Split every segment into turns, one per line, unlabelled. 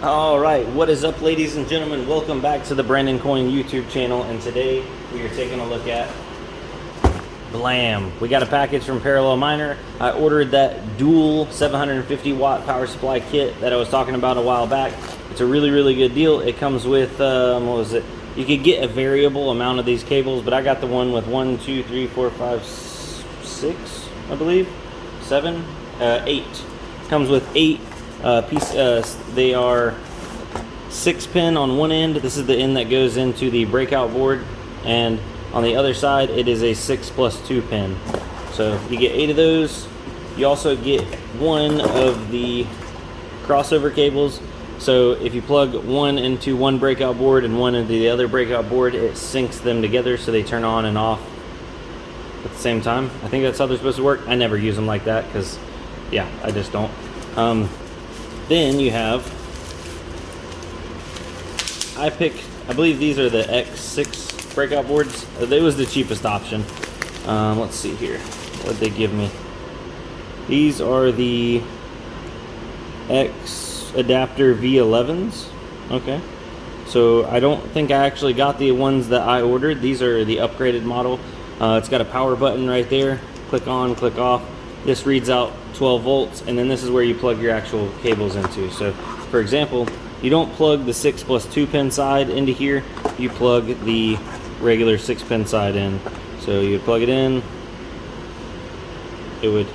Alright, what is up, ladies and gentlemen? Welcome back to the Brandon Coin YouTube channel, and today we are taking a look at Blam. We got a package from Parallel Miner. I ordered that dual 750 watt power supply kit that I was talking about a while back. It's a really good deal. It comes with, what was it? You could get a variable amount of these cables, but I got the one with 1, 2, 3, 4, 5, 6, I believe, 7, 8. Comes with 8 they are 6-pin on one end. This is the end that goes into the breakout board, and on the other side it is a 6+2 pin. So you get 8 of those. You also get one of the crossover cables. So if you plug one into one breakout board and one into the other breakout board, it syncs them together so they turn on and off at the same time. I think that's how they're supposed to work. I never use them like that because, yeah, I just don't. Then you have, I believe these are the X6 breakout boards. It was the cheapest option. Let's see here. What did they give me? These are the X adapter V11s. Okay. So I don't think I actually got the ones that I ordered. These are the upgraded model. It's got a power button right there. Click on, click off. This reads out 12 volts, and then this is where you plug your actual cables into. So, for example, you don't plug the 6+2 pin side into here. You plug the regular 6-pin side in. So you plug it in. It would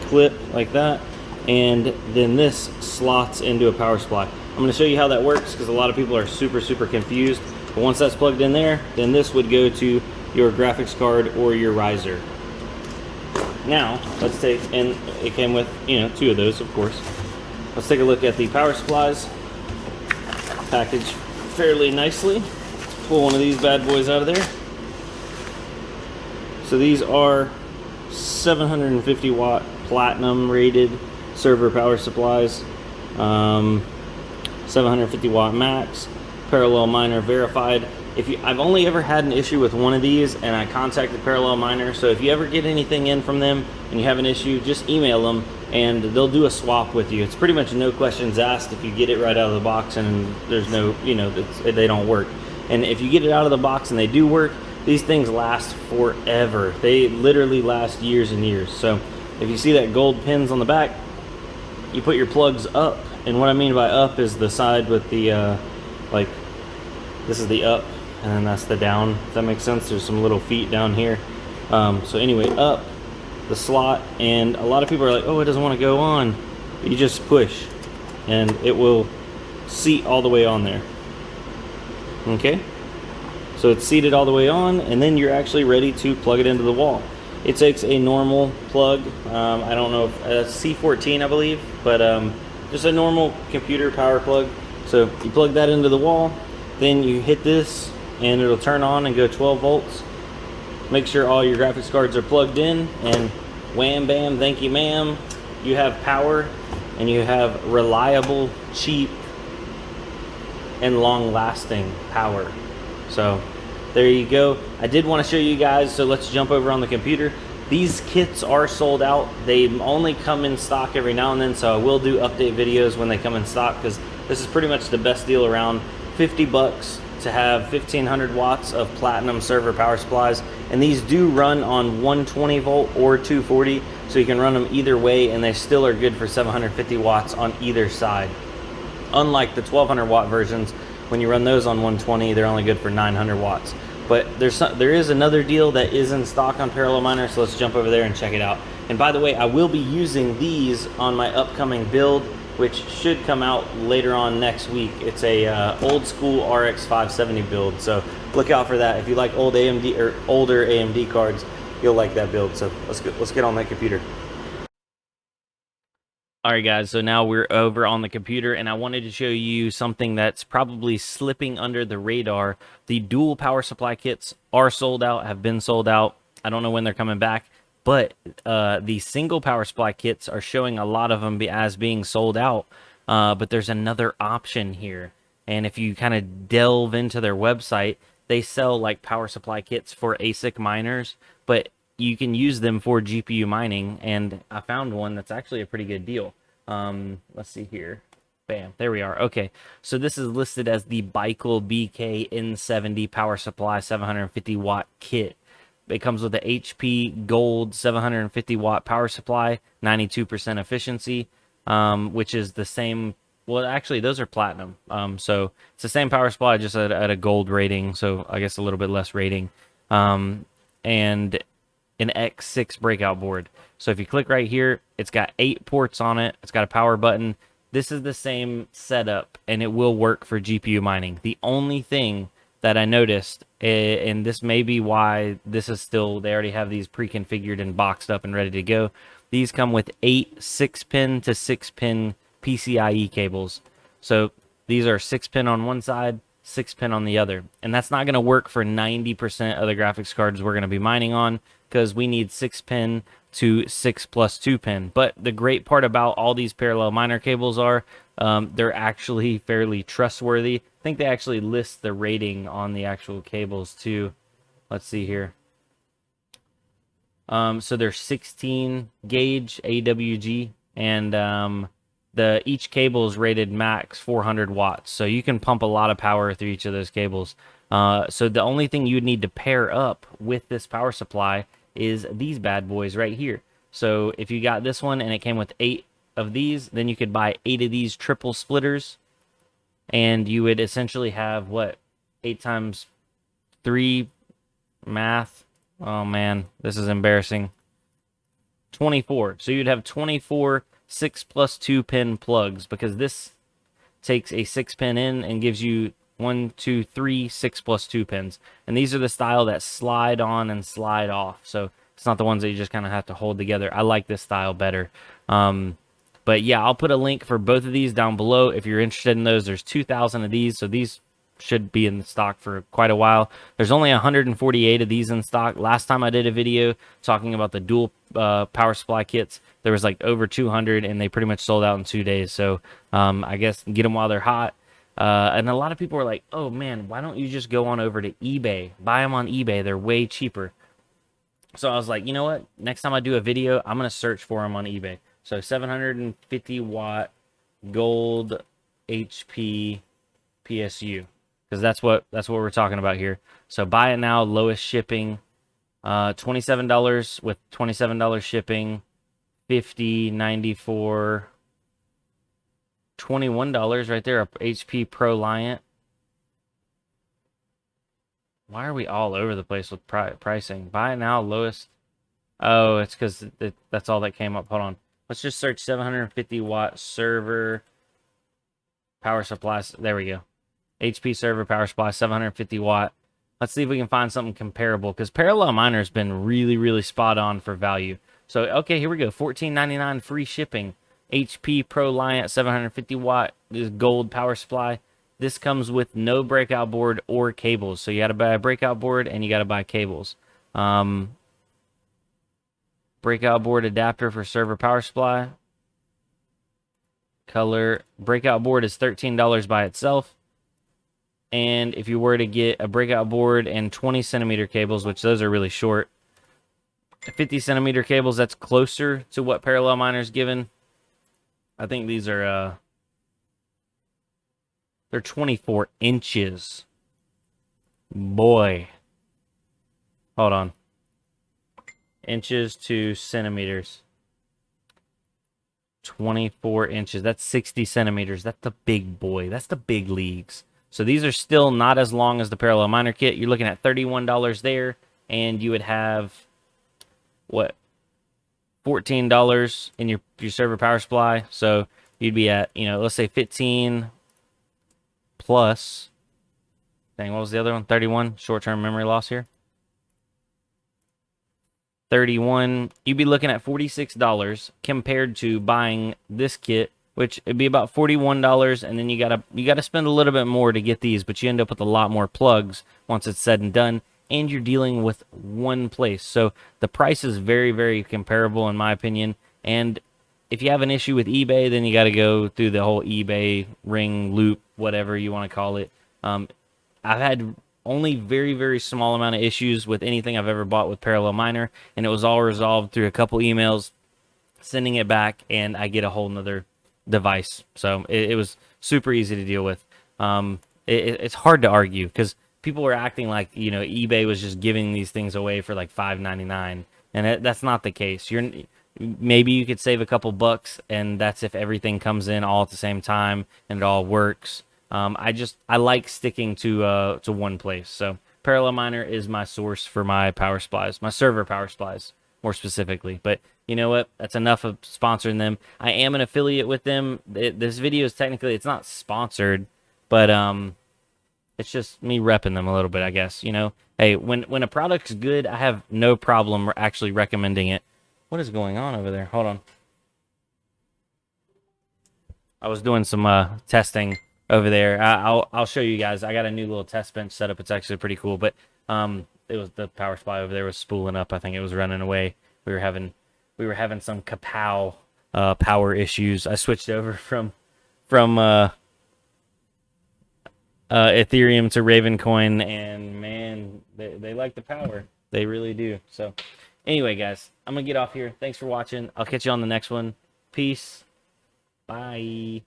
clip like that, and then this slots into a power supply. I'm going to show you how that works because a lot of people are super confused. But once that's plugged in there, then this would go to your graphics card or your riser. Now, let's take, and it came with, 2 of those, of course. Let's take a look at the power supplies. Packaged fairly nicely. Pull one of these bad boys out of there. So these are 750 watt platinum rated server power supplies. 750 watt max, Parallel Miner verified. I've only ever had an issue with one of these, and I contacted Parallel Miner, so if you ever get anything in from them and you have an issue, just email them and they'll do a swap with you. It's pretty much no questions asked if you get it right out of the box and there's no, they don't work. And if you get it out of the box and they do work, these things last forever. They literally last years and years. So if you see that gold pins on the back, you put your plugs up, and what I mean by up is the side with the, this is the up, and then that's the down, if that makes sense. There's some little feet down here. So anyway, up the slot, and a lot of people are like, oh, it doesn't want to go on. You just push, and it will seat all the way on there. Okay? So it's seated all the way on, and then you're actually ready to plug it into the wall. It takes a normal plug. I don't know if C14, I believe, but just a normal computer power plug. So you plug that into the wall, then you hit this, and it'll turn on and go 12 volts. Make sure all your graphics cards are plugged in, and wham bam, thank you ma'am. You have power, and you have reliable, cheap, and long-lasting power. So there you go. I did want to show you guys, so let's jump over on the computer. These kits are sold out. They only come in stock every now and then, so I will do update videos when they come in stock, because this is pretty much the best deal around. 50 bucks to have 1500 watts of platinum server power supplies, and these do run on 120 volt or 240, so you can run them either way, and they still are good for 750 watts on either side. Unlike the 1200 watt versions, when you run those on 120, they're only good for 900 watts. But there is another deal that is in stock on Parallel Miner, so let's jump over there and check it out. And by the way, I will be using these on my upcoming build, which should come out later on next week. It's a old school RX 570 build, so look out for that. If you like old AMD or older AMD cards, you'll like that build. So let's get on that computer. Alright guys, so now we're over on the computer, and I wanted to show you something that's probably slipping under the radar. The dual power supply kits are sold out, have been sold out. I don't know when they're coming back, but the single power supply kits are showing a lot of them as being sold out. But there's another option here, and if you kind of delve into their website, they sell like power supply kits for ASIC miners, but you can use them for GPU mining, and I found one that's actually a pretty good deal. Let's see here. Bam, there we are. Okay, so this is listed as the Bickel BK N70 power supply 750 watt kit. It comes with the HP Gold 750 watt power supply, 92% efficiency, which is the same. Well, actually, those are platinum. So it's the same power supply, just at a gold rating. So I guess a little bit less rating. And an X6 breakout board. So if you click right here, it's got 8 ports on it. It's got a power button. This is the same setup, and it will work for GPU mining. The only thing that I noticed, and this may be why this is still, they already have these pre-configured and boxed up and ready to go. These come with 8 6-pin to 6-pin PCIe cables. So these are 6-pin on one side, 6-pin on the other. And that's not going to work for 90% of the graphics cards we're going to be mining on, because we need 6-pin to 6 plus 2-pin. But the great part about all these parallel miner cables are they're actually fairly trustworthy. I think they actually list the rating on the actual cables too. Let's see here. So they're 16 gauge AWG, and each cable is rated max 400 watts. So you can pump a lot of power through each of those cables. So the only thing you would need to pair up with this power supply is these bad boys right here. So if you got this one and it came with 8 of these, then you could buy 8 of these triple splitters, and you would essentially have, what, 8 times 3 math? Oh man, this is embarrassing. 24. So you'd have 24 6 plus 2 pin plugs, because this takes a 6-pin in and gives you 1, 2, 3, 6 plus 2 pins. And these are the style that slide on and slide off. So it's not the ones that you just kind of have to hold together. I like this style better. But yeah, I'll put a link for both of these down below if you're interested in those. There's 2,000 of these, so these should be in stock for quite a while. There's only 148 of these in stock. Last time I did a video talking about the dual power supply kits, there was like over 200, and they pretty much sold out in 2 days. So I guess get them while they're hot. And a lot of people are like, oh man, why don't you just go on over to eBay? Buy them on eBay. They're way cheaper. So I was like, you know what? Next time I do a video, I'm going to search for them on eBay. So 750 watt gold HP PSU, because that's what we're talking about here. So buy it now, lowest shipping, $27 with $27 shipping, $50, $94, $21 right there. A HP Pro Liant. Why are we all over the place with pricing? Buy it now, lowest. Oh, it's because that's all that came up. Hold on. Let's just search 750 watt server power supply. There we go. HP server power supply, 750 watt. Let's see if we can find something comparable, because Parallel Miner has been really, really spot on for value. So, okay, here we go. $14.99 free shipping. HP Pro Liant 750 watt. This gold power supply. This comes with no breakout board or cables. So you got to buy a breakout board and you got to buy cables. Breakout board adapter for server power supply. Color. Breakout board is $13 by itself. And if you were to get a breakout board and 20 centimeter cables, which those are really short, 50 centimeter cables, that's closer to what Parallel Miner's given. I think these are, they're 24 inches. Boy. Hold on. Inches to centimeters. 24 inches. That's 60 centimeters. That's the big boy. That's the big leagues. So these are still not as long as the Parallel Miner kit. You're looking at $31 there, and you would have, what, $14 in your server power supply. So you'd be at, let's say 15 plus, dang, what was the other one? 31, short-term memory loss here. 31, you'd be looking at $46 compared to buying this kit, which it'd be about $41, and then you gotta spend a little bit more to get these, but you end up with a lot more plugs once it's said and done, and you're dealing with one place. So the price is very, very comparable in my opinion. And if you have an issue with eBay, then you got to go through the whole eBay ring loop, whatever you want to call it. I've had only very, very small amount of issues with anything I've ever bought with Parallel Miner, and it was all resolved through a couple emails, sending it back, and I get a whole nother device. So it was super easy to deal with. It's hard to argue because people were acting like, you know, eBay was just giving these things away for like $5.99, and that's not the case. Maybe you could save a couple bucks, and that's if everything comes in all at the same time and it all works. I like sticking to one place. So Parallel Miner is my source for my power supplies, my server power supplies more specifically. But you know what? That's enough of sponsoring them. I am an affiliate with them. This video is technically, it's not sponsored, but it's just me repping them a little bit, I guess. You know, hey, when a product's good, I have no problem actually recommending it. What is going on over there? Hold on. I was doing some testing over there. I'll show you guys. I got a new little test bench set up. It's actually pretty cool. But it was the power supply over there was spooling up. I think it was running away. We were having some kapow power issues. I switched over from Ethereum to Ravencoin, and man, they like the power. They really do. So anyway, guys, I'm gonna get off here. Thanks for watching. I'll catch you on the next one. Peace. Bye.